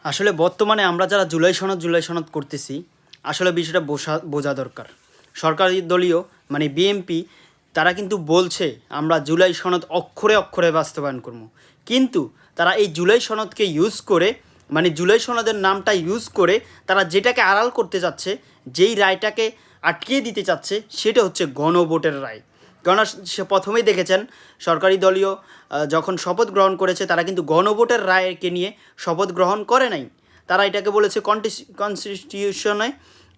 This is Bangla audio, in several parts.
আসলে বর্তমানে আমরা যারা জুলাই সনদ করতেছি, আসলে বিষয়টা বোঝা দরকার। সরকারি দলীয় মানে বিএনপি তারা কিন্তু বলছে আমরা জুলাই সনদ অক্ষরে অক্ষরে বাস্তবায়ন করব, কিন্তু তারা এই জুলাই সনদকে ইউজ করে মানে জুলাই সনদের নামটা ইউজ করে তারা যেটাকে আড়াল করতে চাচ্ছে, যেই রায়টাকে আটকিয়ে দিতে চাচ্ছে, সেটা হচ্ছে গণভোটের রায়। কেননা সে প্রথমেই দেখেছেন সরকারি দলীয় যখন শপথ গ্রহণ করেছে তারা কিন্তু গণভোটের রায়কে নিয়ে শপথ গ্রহণ করে নাই। তারা এটাকে বলেছে কনস্টিটিউশনে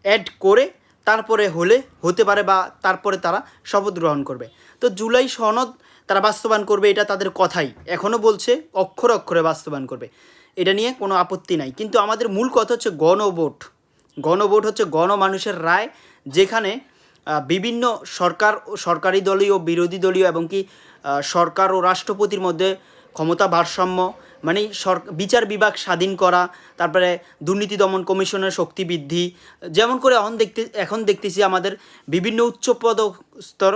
অ্যাড করে তারপরে হতে পারে বা তারপরে তারা শপথ গ্রহণ করবে। তো জুলাই সনদ তারা বাস্তবায়ন করবে, এটা তাদের কথাই, এখনও বলছে অক্ষরে অক্ষরে বাস্তবায়ন করবে, এটা নিয়ে কোনো আপত্তি নাই। কিন্তু আমাদের মূল কথা হচ্ছে গণভোট। গণভোট হচ্ছে গণমানুষের রায়, যেখানে বিভিন্ন সরকারি দলীয়, বিরোধী দলীয় এবং কি সরকার ও রাষ্ট্রপতির মধ্যে ক্ষমতা ভারসাম্য, মানে বিচার বিভাগ স্বাধীন করা, তারপরে দুর্নীতি দমন কমিশনের শক্তি বৃদ্ধি, যেমন করে এখন দেখতেছি আমাদের বিভিন্ন উচ্চপদস্থর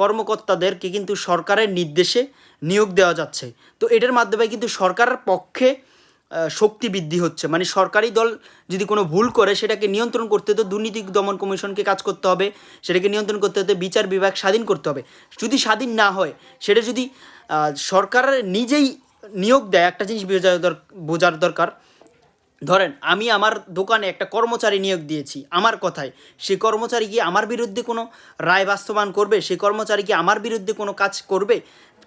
কর্মকর্তাদেরকে কিন্তু সরকারের নির্দেশে নিয়োগ দেওয়া যাচ্ছে। তো এটার মাধ্যমে কিন্তু সরকারের পক্ষে শক্তি বৃদ্ধি হচ্ছে। মানে সরকারি দল যদি কোনো ভুল করে সেটাকে নিয়ন্ত্রণ করতে তো দুর্নীতি দমন কমিশনকে কাজ করতে হবে, সেটাকে নিয়ন্ত্রণ করতে হতে বিচার বিভাগ স্বাধীন করতে হবে। যদি স্বাধীন না হয়, সেটা যদি সরকারের নিজেই নিয়োগ দেয়, একটা জিনিস বোঝার দরকার। ধরেন আমি আমার দোকানে একটা কর্মচারী নিয়োগ দিয়েছি আমার কথায়, সেই কর্মচারী কি আমার বিরুদ্ধে কোনো রায় বাস্তবায়ন করবে? সেই কর্মচারী কি আমার বিরুদ্ধে কোনো কাজ করবে?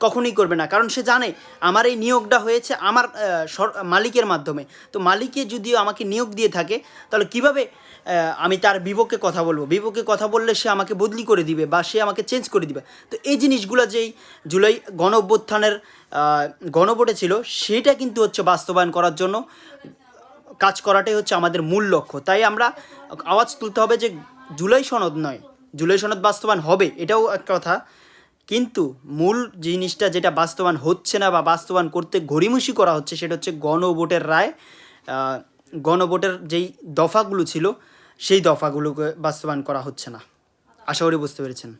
কখনোই করবে না, কারণ সে জানে আমার এই নিয়োগটা হয়েছে আমার মালিকের মাধ্যমে। তো মালিকে যদিও আমাকে নিয়োগ দিয়ে থাকে, তাহলে কিভাবে আমি তার বিপক্ষে কথা বলবো? বিপক্ষে কথা বললে সে আমাকে বদলি করে দিবে বা সে আমাকে চেঞ্জ করে দিবে। তো এই জিনিসগুলো যেই জুলাই গণ অভ্যুত্থানের গণভোটে ছিল, সেটা কিন্তু হচ্ছে বাস্তবায়ন করার জন্য কাজ করাটাই হচ্ছে আমাদের মূল লক্ষ্য। তাই আমরা আওয়াজ তুলতে হবে যে জুলাই সনদ নয়, জুলাই সনদ বাস্তবায়ন হবে, এটাও এক কথা, কিন্তু মূল জিনিসটা যেটা বাস্তবায়ন হচ্ছে না বা বাস্তবায়ন করতে গড়িমসি করা হচ্ছে, সেটা হচ্ছে গণভোটের রায়। গণভোটের যেই দফাগুলো ছিল সেই দফাগুলোকে বাস্তবায়ন করা হচ্ছে না। আশা করি বুঝতে পেরেছেন।